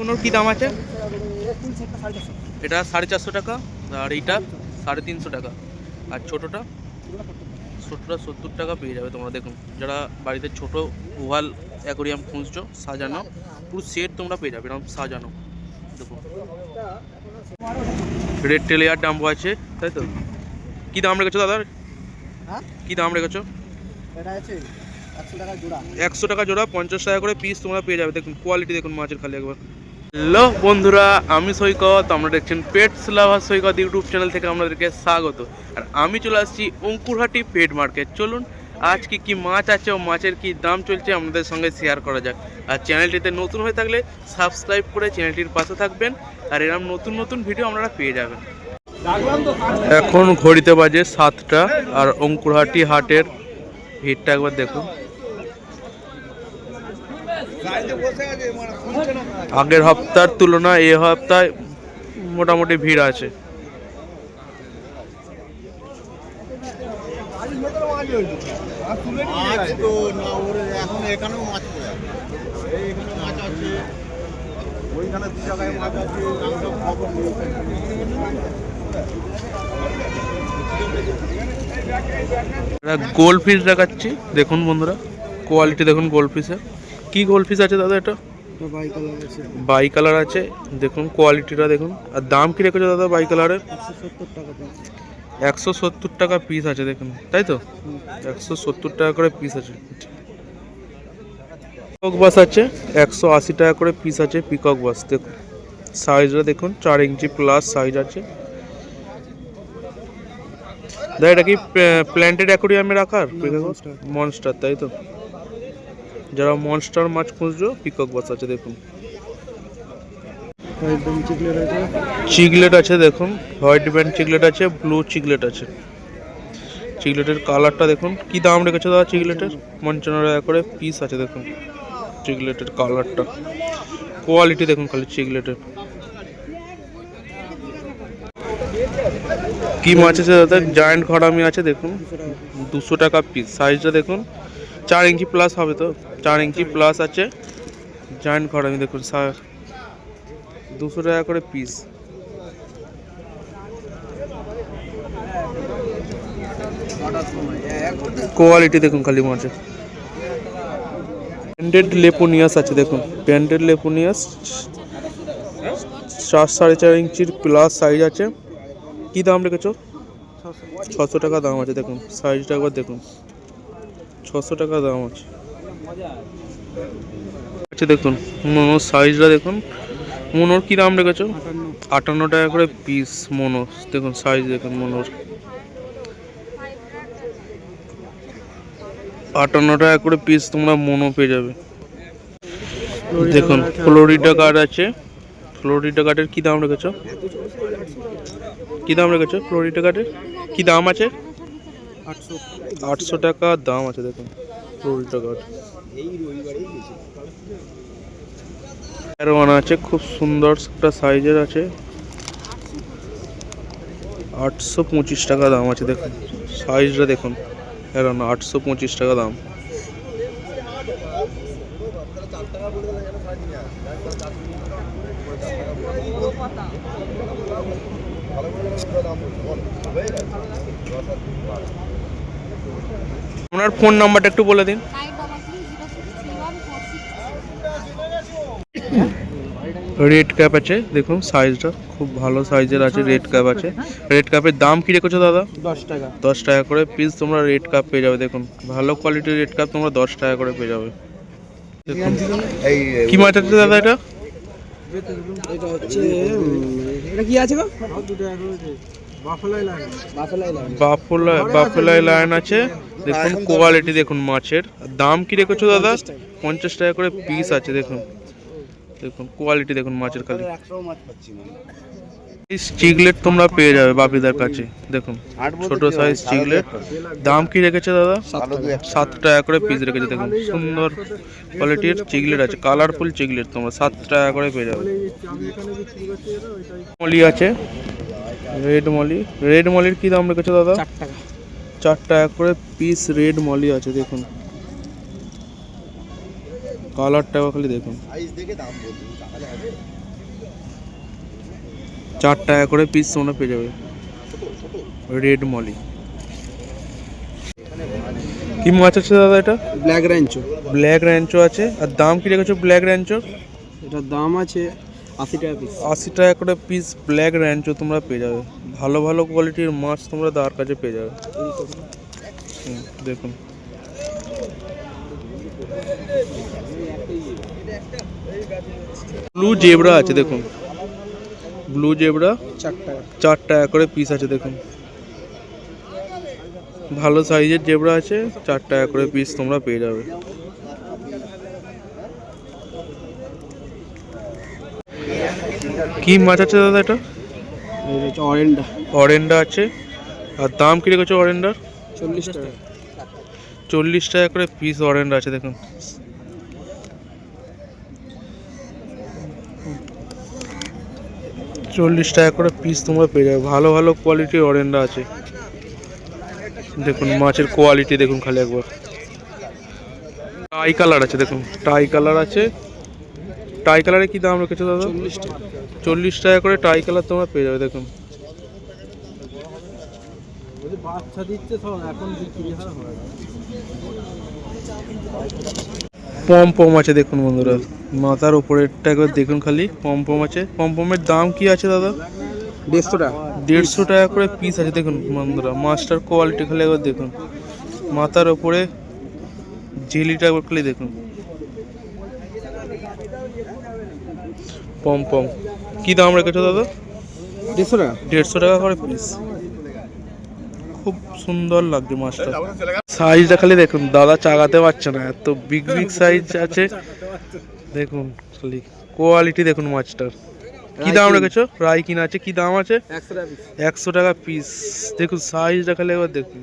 কোনোর কি দাম আছে? এটা 450 টাকা, আর এইটা 350 টাকা, আর ছোটোটা 70 টাকা পেয়ে যাবে তোমরা। দেখুন, যারা বাড়িতে ছোট ওভাল অ্যাকোরিয়াম খুঁজছো সাজানো, পুরো সেট তোমরা পেয়ে যাবে এরকম সাজানো। দেখুন, রেড টেলিয়ার ডাম্বো আছে, তাই তো? কি দাম রেখেছো দাদা? কি দাম রেখেছো? 100 টাকা জোড়া, 50 টাকা করে পিস তোমরা পেয়ে যাবে। দেখুন কোয়ালিটি দেখুন মাছের, খালি একবার। হ্যালো বন্ধুরা, আমি সৈকত, আপনারা দেখছেন পেটস লাভার সৈকত ইউটিউব চ্যানেল থেকে আপনাদেরকে স্বাগত। আর আমি চলে আসছি অঙ্কুরহাটি পেট মার্কেট। চলুন আজকে কি মাছ আছে ও মাছের কি দাম চলছে আপনাদের সঙ্গে শেয়ার করা যাক। আর চ্যানেলটিতে নতুন হয়ে থাকলে সাবস্ক্রাইব করে চ্যানেলটির পাশে থাকবেন, আর এরকম নতুন নতুন ভিডিও আপনারা পেয়ে যাবেন। এখন ঘড়িতে বাজে 7টা, আর অঙ্কুরহাটি হাটের ভিড়টা একবার দেখুন। আগের হপ্তার তুলনায় এই হপ্তায় মোটামুটি ভিড় আছে। গোল্ড ফিশ দেখাচ্ছি, দেখুন বন্ধুরা কোয়ালিটি দেখুন গোল্ড ফিশের। কি গোল্ড ফিশ আছে দাদা? এটা বাই কালার আছে, দেখুন কোয়ালিটিটা দেখুন। আর দাম কি রেখেছো দাদা বাই কালারের? 170 টাকা পিস আছে, দেখুন তাই তো? 170 টাকা করে পিস আছে। পিকক বাস আছে 180 টাকা করে পিস আছে, পিকক বাস। দেখুন সাইজটা দেখুন, 4 ইঞ্চি প্লাস সাইজ আছে। দাদা এটা কি প্ল্যান্টেড অ্যাকোরিয়ামে রাখার মনস্টার, তাই তো? যারা মনস্টার মাছ খুঁজছো, পিকক বাস আছে। দেখুন চিগলেট আছে, দেখুন হোয়াইট ব্যান্ড চিগলেট আছে, ব্লু চিগলেট আছে। চিগলেটের কালারটা দেখুন। কি দাম রেখেছে দাদা চিগলেটের? 55 টাকা করে পিস আছে। দেখুন চিগলেটের কালারটা, কোয়ালিটি দেখুন খালি চিগলেটের। কি মাছ আছে দাদা? জায়ান্ট খরামি আছে, দেখুন 200 টাকা পিস। সাইজটা দেখুন 4 ইঞ্চি প্লাস হবে, তো 4 ইঞ্চি প্লাস আছে জায়ান্ট খরামি। দেখুন 200 টাকা করে পিস। কোয়ালিটি দেখুন খালি মাছের। প্যান্টেড লেপোনিয়াস আছে, দেখুন প্যান্টেড লেপোনিয়াস 4.5 ইঞ্চির প্লাস সাইজ আছে। কি দাম রেখেছো? 600 টাকা দাম আছে। দেখুন সাইজটা একবার দেখুন, 600 টাকা দাম আছে। আচ্ছা দেখুন মোনোর সাইজটা দেখুন। মোনোর কি দাম রেখেছো? 58 টাকা করে পিস মোনো। দেখুন সাইজ দেখুন মোনোর, 58 টাকা করে পিস তোমরা মোনো পেয়ে যাবে। দেখুন ফ্লোরিডা কার্ড আছে, ফ্লোরিডা কার্ডের কি দাম রেখেছো? কি দাম রেখেছো ফ্লোরিডা কার্ডের? কি দাম আছে? 800 টাকা দাম আছে। দেখুন ফ্লোরিডা কার্ড। আরো আছে, খুব সুন্দর একটা সাইজের আছে, 825 টাকা দাম আছে। দেখুন সাইজটা দেখুন, এরকম 825 টাকা দাম। আপনার ফোন নাম্বারটা একটু বলে দিন। রেড ক্যাপ আছে, দেখুন সাইজটা খুব ভালো সাইজের আছে। রেড ক্যাপ আছে। রেড ক্যাপের দাম কি রেখেছো দাদা? 10 টাকা করে পিস তোমরা রেড কাপ পেয়ে যাবে। দেখুন ভালো কোয়ালিটির রেড কাপ তোমরা 10 টাকা করে পেয়ে যাবে। দেখুন কি মাছ আছে দাদা? এটা বাফেলাই লায়ন আছে। দেখুন কোয়ালিটি দেখুন মাছের। দাম কি রেখেছো দাদা? 50 টাকা করে পিস আছে। দেখুন দেখুন কোয়ালিটি দেখুন মাছের খালি। চিগলেট তোমরা পেয়ে যাবে বাপিদার কাছে। দেখুন ছোট সাইজ চিগলেট। দাম কি রেখেছে দাদা? 7 টাকা করে পিস রেখেছে। দেখুন সুন্দর কোয়ালিটির চিগলেট আছে, কালারফুল চিগলেট তোমরা 7 টাকা করে পেয়ে যাবে। মলি আছে, রেড মলি। রেড মলির কি দাম রেখেছে দাদা? 4 টাকা করে পিস রেড মলি আছে। দেখুন কালারটা খালি দেখুন, 4 টাকা করে পিস তোমরা পেয়ে যাবে। রেড মলি কি মাছ আছে দাদা? এটা ব্ল্যাক র্যাঞ্চো। ব্ল্যাক র্যাঞ্চো আছে। আর দাম কি রেখেছো ব্ল্যাক র্যাঞ্চো? এটার দাম আছে 80 টাকা পিস। 80 টাকা করে পিস ব্ল্যাক র্যাঞ্চো তোমরা পেয়ে যাবে। ভালো ভালো কোয়ালিটির মাছ তোমরা দাদার কাছে পেয়ে যাবে। দেখুন ব্লু জেব্রা আছে, দেখুন ব্লু জেব্রা 4 টাকা করে পিস আছে। দেখুন ভালো সাইজের জেব্রা আছে, 4 টাকা করে পিস তোমরা পেয়ে যাবে। কি মাছ আছে দাদা? এটা অরেন্ডা। অরেন্ডা আছে। আর দাম কি রেখেছো অরেন্ডার? 40 টাকা। 40 টাকা করে পিস অরেন্ডা আছে। দেখুন 40 টাকা করে পিস তোমরা পেয়ে যাবে। ভালো ভালো কোয়ালিটির অরেন্ডা আছে। দেখুন মাছের কোয়ালিটি দেখুন খালি একবার। টাই কালার আছে, দেখুন টাই কালার আছে। টাই কালারে কি দাম রেখেছো দাদা? 40 টাকা। 40 টাকা করে টাই কালার তোমরা পেয়ে যাবে। দেখুন বাচ্চা দিচ্ছে সব এখন বিক্রি হয়। পমপম আছে দেখুন বন্ধুরা, মাথার উপরেরটা একবার দেখুন খালি। পমপম আছে। পমপমের দাম কি আছে দাদা? 150 টাকা। 150 টাকা করে পিস আছে। দেখুন বন্ধুরা মাছটার কোয়ালিটি খালি একবার দেখুন। মাথার উপরে ঝিলিটা একবার খালি দেখুন। পমপম কি দাম রেখেছো দাদা? 150 টাকা। 150 টাকা করে পিস। খুব সুন্দর লাগছে মাছটা। সাইজটা খালি দেখুন, দাদা চাগাতে পারছে না, এত বিগ বিগ সাইজ আছে। দেখুন খালি কোয়ালিটি দেখুন মাছটার। কি দাম রেখেছো? রাই কিনা আছে, কি দাম আছে? 100 টাকা পিস। 100 টাকা পিস। দেখুন সাইজটা খালি একবার দেখুন।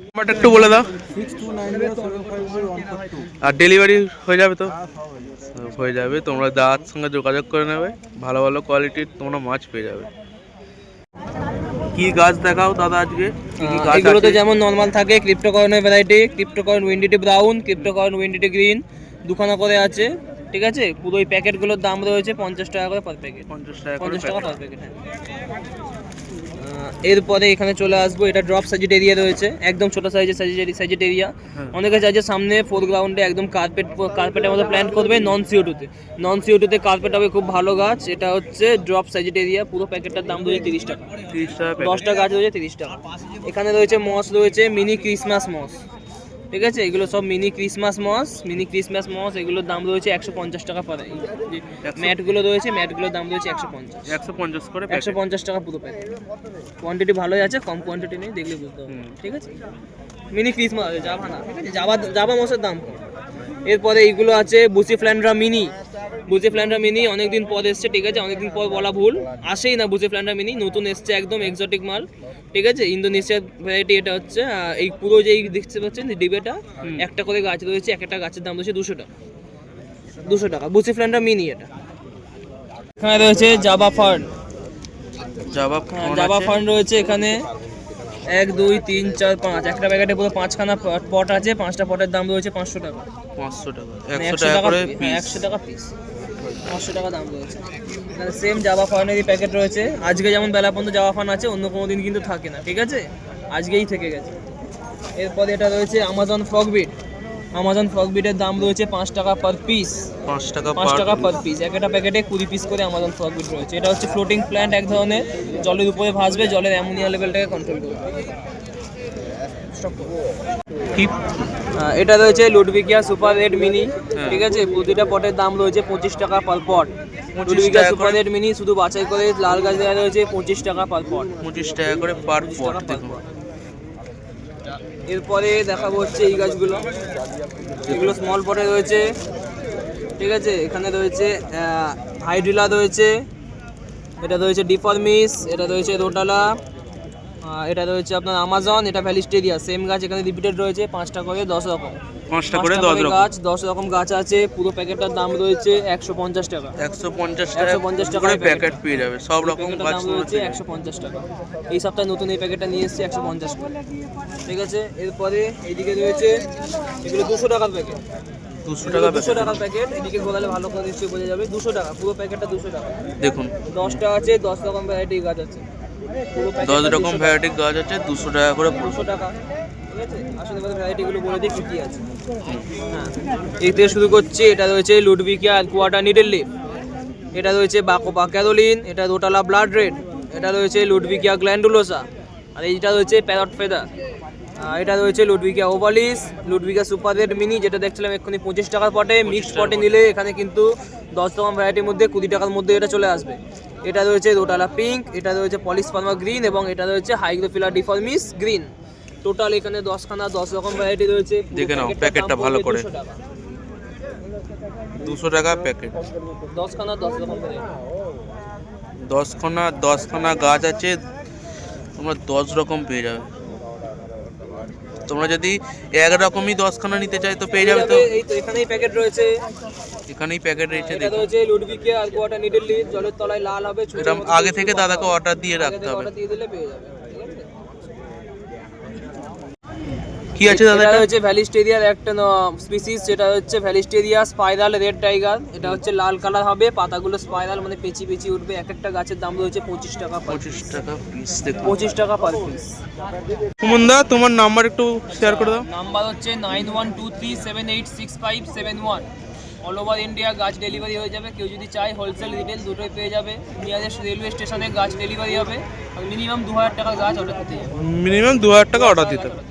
নাম্বারটা একটু বলে দাও। 6290750142। আর ডেলিভারি হয়ে যাবে তো? হয়ে যাবে, তোমরা দাদার সঙ্গে যোগাযোগ করে নেবে। ভালো ভালো কোয়ালিটির তোমরা মাছ পেয়ে যাবে। কি গাছ দেখাও দাদা আজকে? এগুলোতে যেমন নর্মাল থাকে ক্রিপ্টোকয়েনের ভ্যারাইটি, ক্রিপ্টোকয়েন উইন্ডিটি ব্রাউন, ক্রিপ্টোকয়েন উইন্ডিটি গ্রিন, দুখানা করে আছে। ঠিক আছে, পুরো এই প্যাকেটগুলোর দাম রয়েছে 50 টাকা করে পার প্যাকেট। 50 টাকা 50 টাকা পার প্যাকেট। এরপরে এখানে চলে আসবো, এটা ড্রপ সাজিটেরিয়া রয়েছে, একদম ছোট সাইজের সাজিটেরিয়া। অনেকে চাইছে সামনে ফোরগ্রাউন্ডে একদম কার্পেটের মতো প্ল্যান্ট করবে নন সিও2তে কার্পেট হবে, খুব ভালো গাছ। এটা হচ্ছে ড্রপ সাজিটেরিয়া, পুরো প্যাকেটটার দাম রয়েছে 30 টাকা। 30 টাকা 10টা গাছ রয়েছে 30 টাকা। এখানে রয়েছে মস, রয়েছে মিনি ক্রিসমাস মস। ঠিক আছে, এগুলো সব মিনি ক্রিসমাস মস। এগুলোর দাম রয়েছে 150 টাকা পার। ম্যাটগুলো রয়েছে, ম্যাটগুলোর দাম রয়েছে 150 করে 150 টাকা পুরো প্যাকেট। কোয়ান্টিটি ভালোই আছে, কম কোয়ান্টিটি নেই, দেখলে বুঝতে হবে। ঠিক আছে, মিনি ক্রিসমাস জাভা না, ঠিক আছে, জাভা মসের দাম কম। এরপরে এইগুলো আছে বুসিফ্ল্যান্ড্রা মিনি, অনেকদিন পর এসছে। ঠিক আছে, অনেকদিন পর বলা ভুল, আসেই না বুসিফ্ল্যান্ড্রা মিনি, নতুন এসছে, একদম এক্সোটিক মাল। ঠিক আছে, ইন্দোনেশিয়ার ভ্যারাইটি এটা হচ্ছে। এই পুরো যে দেখতে পাচ্ছেন ডিবেটা, একটা করে গাছ রয়েছে, একটা গাছের দাম রয়েছে 200 টাকা। বুসিফ্ল্যান্ড্রা মিনি এটা। এখানে রয়েছে জাভা ফান্ড রয়েছে এখানে 1 2 3 4 5, একটা প্যাকেটে পুরো 5খানা পট আছে। 5টা পটের দাম রয়েছে 500 টাকা। 500 টাকা 100 টাকা করে পিস। 100 টাকা পিস, 500 টাকা দাম রয়েছে। এখানে সেম জাভা ফানেরই প্যাকেট রয়েছে। আজকে যেমন বেলা পর্যন্ত জাভা ফান আছে, অন্য কোনো দিন কিন্তু থাকে না। ঠিক আছে, আজকেই থেকে গেছে। এরপরে এটা রয়েছে আমাজন ফ্রগবিটের দাম রয়েছে 5 টাকা পার পিস। 5 টাকা পার পিস। একটা প্যাকেটে 20 পিস করে আমাজন ফ্রগবিট রয়েছে। এটা হচ্ছে ফ্লোটিং প্ল্যান্ট, এক ধরনের, জলের উপরে ভাসবে, জলের অ্যামোনিয়া লেভেলটাকে কন্ট্রোল করবে। এটা রয়েছে লুডভিকিয়া সুপার রেড মিনি। ঠিক আছে, প্রতিটা পটের দাম রয়েছে 25 টাকা পার পট। লুডভিকিয়া সুপার রেড মিনি শুধু বাছাই করে লাল গাছ দেওয়া রয়েছে 25 টাকা পার পট। 25 টাকা করে পার পট। দেখুন এরপরে দেখাবো হচ্ছে এই গাছগুলো, এগুলো স্মল পটে রয়েছে। ঠিক আছে, এখানে রয়েছে হাইড্রিলা রয়েছে, এটা রয়েছে ডিফরমিস, এটা রয়েছে রোটালা, এটা রয়েছে আপনার আমাজন, এটা ভ্যালিস্টেরিয়া। সেম গাছ এখানে রিপিটেড রয়েছে, 5টা করে 10 রকম। 5টা করে 10 রকম গাছ, 10 রকম গাছ আছে। পুরো প্যাকেটটার দাম রয়েছে 150 টাকা। 150 টাকা করে প্যাকেট পেয়ে যাবে, সব রকম গাছ দাম রয়েছে 150 টাকা। এই সপ্তাহে নতুন এই প্যাকেটটা নিয়ে এসেছে 150 করে। ঠিক আছে, এরপরে এইদিকে রয়েছে এগুলো 200 টাকার প্যাকেট। 200 টাকা 200 টাকা প্যাকেট, এদিকে গোলালে ভালো করে নিশ্চয়ই বোঝা যাবে। 200 টাকা পুরো প্যাকেটটা, 200 টাকা। দেখুন 10টা আছে, 10 রকম ভ্যারাইটি গাছ আছে, পুরো 10 রকম ভ্যারাইটির গাছ আছে, 200 টাকা করে। 200 টাকা, ঠিক আছে। আসলে ভ্যারাইটিগুলো বলে দিই কী আছে। হ্যাঁ, এই থেকে শুরু করছি। এটা রয়েছে লুডভিকিয়া কোয়াটা নিডল লিফ, এটা রয়েছে বাকোপা ক্যারোলিন, এটা রোটালা ব্লাড রেড, এটা রয়েছে লুডভিকিয়া গ্ল্যান্ডুলোসা, আর এইটা রয়েছে প্যারট ফেদার, এটা রয়েছে লুডভিকিয়া ওভালিস, লুডভিকিয়া সুপার রেড মিনি, যেটা দেখছিলাম এক্ষুনি 25 টাকার পটে। মিক্সড পটে নিলে এখানে কিন্তু 10 রকম ভ্যারাইটির মধ্যে 20 টাকার মধ্যে এটা চলে আসবে। এটা রয়েছে রোটালা পিঙ্ক, এটা রয়েছে পলিসপার্মা গ্রিন, এবং এটা রয়েছে হাইগ্রোফিলা ডিফর্মিস গ্রিন। টোটাল এখানে 10খানা 10 রকম ভ্যারাইটি রয়েছে। দেখে নাও প্যাকেটটা ভালো করে, 200 টাকা প্যাকেট। 10খানা 10 রকম ভ্যারাইটি, 10খানা গাছ আছে, তোমরা 10 রকম পেয়ে যাবে। তোমরা যদি এক রকমই 10খানা নিতে চাই তো পেয়ে যাবে। তো এই তো এখানেই প্যাকেট রয়েছে, এখানেই প্যাকেট রয়েছে। এটা দেখো রয়েছে লুডভিকিয়া আর কোয়াটা নিডল লিফ, জলের তলায় লাল হবে, এরকম আগে থেকে দাদাকে অর্ডার দিয়ে রাখতে হবে। অর্ডার দিয়ে দিলে পেয়ে যাবে, ঠিক আছে। কি আছে দাদা? এটা এটা হচ্ছে ভ্যালিস্টেরিয়ার একটা স্পিসিস, যেটা হচ্ছে ভ্যালিস্টেরিয়া স্পাইরাল রেড টাইগার। এটা হচ্ছে লাল কালার হবে, পাতাগুলো স্পাইরাল মানে পেঁচি পেঁচি উঠবে। এক একটা গাছের দাম রয়েছে 25 টাকা, 25 টাকা পিস। দেখো 25 টাকা পার পিস। সুমনদা তোমার নাম্বার একটু শেয়ার করে দাও। নাম্বার হচ্ছে 9123786571। অল ওভার ইন্ডিয়া গাছ ডেলিভারি হয়ে যাবে। কেউ যদি চায় হোলসেল রিটেল দুটোই পেয়ে যাবে। নিয়ারেস্ট রেলওয়ে স্টেশনে গাছ ডেলিভারি হবে, আর মিনিমাম 2000 টাকার গাছ অর্ডার করতে হবে। মিনিমাম 2000 টাকা অর্ডার দিতে হবে।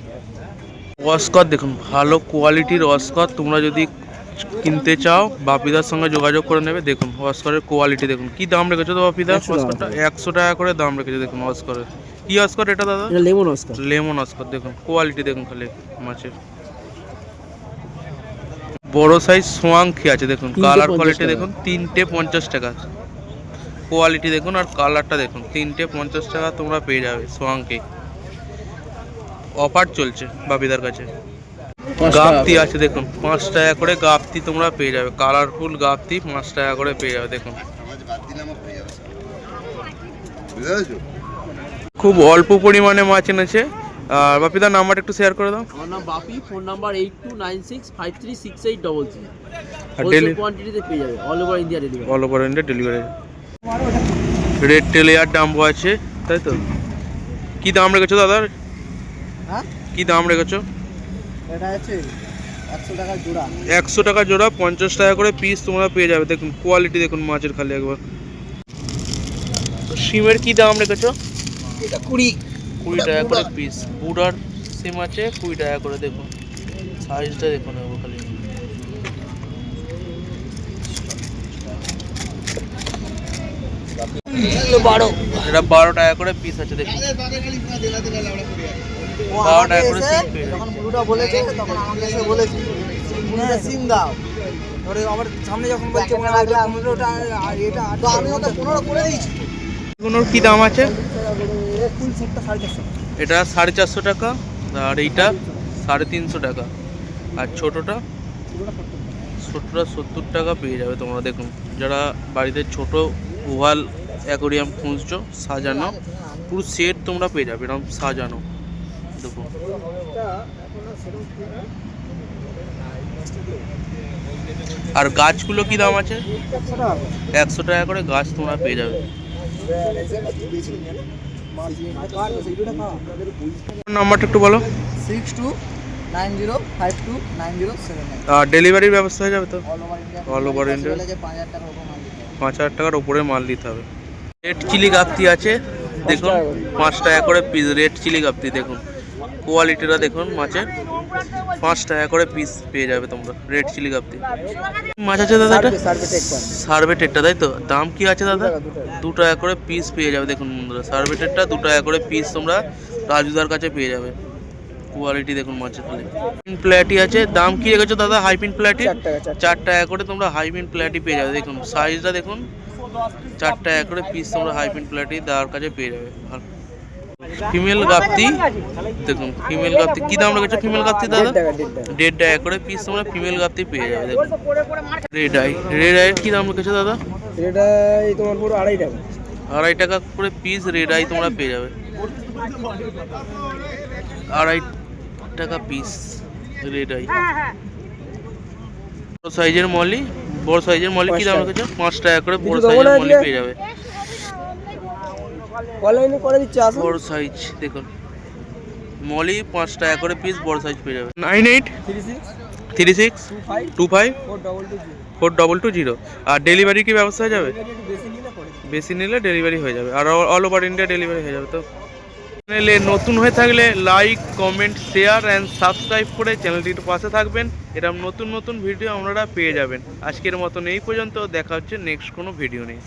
অস্কর দেখুন, ভালো কোয়ালিটির অস্কর। তোমরা যদি কিনতে চাও বাপিদার সঙ্গে যোগাযোগ করে নেবে। দেখুন অস্করের কোয়ালিটি দেখুন, কি দাম রেখেছো তো বাপিদা? 100 টাকা। অস্করটা 100 টাকা করে দাম রেখেছে। দেখুন অস্করের কি অস্কর এটা দাদা? এটা লেমন অস্কার। লেমন অস্কর। দেখুন কোয়ালিটি দেখুন খালি মাছের। বড় সাইজ সোয়াংখি আছে, দেখুন 350 কালার কোয়ালিটি টাকা। দেখুন, 350 টাকা কোয়ালিটি দেখুন, আর কালারটা দেখুন। 350 টাকা তোমরা পেয়ে যাবে সোয়াংখি। অফার চলছে বাপিদার কাছে। গাপ্তি আছে দেখুন, 5 টাকা করে গাপ্তি তোমরা পেয়ে যাবে। কালারফুল গাপ্তি 5 টাকা করে পেয়ে যাবে। দেখুন খুব অল্প পরিমাণে মাছ এনেছে। আর বাপিদার নাম্বার একটু শেয়ার করে দাও। আমার নাম বাপি, ফোন নাম্বার 8296536833। আর হোলসেল কোয়ান্টিটিতে পেয়ে যাবে, all over India delivery. All over India delivery. Red টেলিয়ার ডাম্বো আছে, তাই তো? কি দাম রেখেছো দাদা? হ্যাঁ, কি দাম রেখেছো? এটা আছে 100 টাকা জোড়া। 100 টাকা জোড়া, 50 টাকা করে পিস তোমরা পেয়ে যাবে। দেখুন কোয়ালিটি দেখুন মাছের খালি একবার। সিমের কি দাম রেখেছো? এটা 20 টাকা করে পিস। বুড়ার সিম আছে 20 টাকা করে। দেখুন সাইজটা দেখুন একবার খালি। এটা 12 টাকা করে পিস আছে। দেখুন 12 টাকা করে সিম পেয়ে যাবে। যখন পুরোটা বলেছে তখন আমাকে এসে বলেছে সিম দাও, ধরে আবার সামনে যখন বলছে মনে লাগলো 15টা, আর এটা তো আমি ওটা 15 করে দিয়েছি। এগুলোর কি দাম আছে? ফুল সেটটা 450। এটা 450 টাকা, আর এইটা 350 টাকা, আর ছোটটা 70 টাকা পেয়ে যাবে তোমরা। দেখুন যারা বাড়িতে ছোট ওভাল অ্যাকোরিয়াম খুঁজছো সাজানো, পুরো সেট তোমরা পেয়ে যাবে এরকম সাজানো। দেখুন আর গাছগুলো কি দাম আছে? 100 টাকা করে গাছ তোমরা পেয়ে যাবে। নাম্বারটা একটু বলো। 6290529079। আর ডেলিভারির ব্যবস্থা হয়ে যাবে তো? All over India. All over India. 5000 টাকা ওপর মাল দিতে হবে। 5000 টাকার উপরে মাল দিতে হবে। রেড চিলি গাপ্তি আছে দেখুন, 5 টাকা করে পিস। রেড চিলি গাপ্তি দেখুন কোয়ালিটিটা দেখুন মাছের, 5 টাকা করে পিস পেয়ে যাবে তোমরা। রেড চিলি গাপ্তি মাছ আছে দাদা। এটা সার্ভেটেরটা তাই তো? দাম কি আছে দাদা? 2 টাকা করে পিস পেয়ে যাবে। দেখুন বন্ধুরা সার্ভেটেরটা 2 টাকা করে পিস তোমরা রাজুদার কাছে পেয়ে যাবে। কোয়ালিটি দেখুন মাছের খালি। প্ল্যাটি আছে, দাম কি রেখেছো দাদা? হাইপিন প্ল্যাটি 4 টাকা করে তোমরা হাইপিন প্ল্যাটি পেয়ে যাবে। দেখুন সাইজটা দেখুন, 4 টাকা করে পিস তোমরা হাইপিন প্ল্যাটি দেওয়ার কাছে পেয়ে যাবে। ফিমেল গাপ্তি দেখুন, ফিমেল গাপ্তি কি দাম রেখেছো? ফিমেল গাপ্তি দাদা 1.5 টাকা করে পিস তোমরা ফিমেল গাপ্তি পেয়ে যাবে। দেখুন রেড আই, রেড আইয়ের কি দাম রেখেছো দাদা? এটা এই তোমার পুরো 2.5 টাকা। 2.5 টাকা করে পিস রেড আই তোমরা পেয়ে যাবে। 2.5 টাকা পিস রেড আই। বড় সাইজের মলি, বড় সাইজের মলি কি 5 দাম টাকা। রেখেছো? 5 টাকা করে বড় কিছু দেবো সাইজের না মলি আজকে? পেয়ে যাবে। অনলাইনে করে দিচ্ছে আসুন। বড় সাইজ দেখুন, মলি 5 টাকা করে পিস বড় সাইজ পেয়ে যাবে। 98 36 25 4220। আর ডেলিভারি কি ব্যবস্থা হয়ে যাবে? বেশি নিলে ডেলিভারি হয়ে যাবে, আর অল ওভার ইন্ডিয়া ডেলিভারি হয়ে যাবে। তো চ্যানেলে নতুন হয়ে থাকলে like, comment, share and subscribe করে চ্যানেলটির পাশে থাকবেন। এরকম নতুন নতুন ভিডিও আপনারা পেয়ে যাবেন। আজকের মতন এই পর্যন্ত, দেখা হচ্ছে নেক্সট কোনো ভিডিও নিয়ে।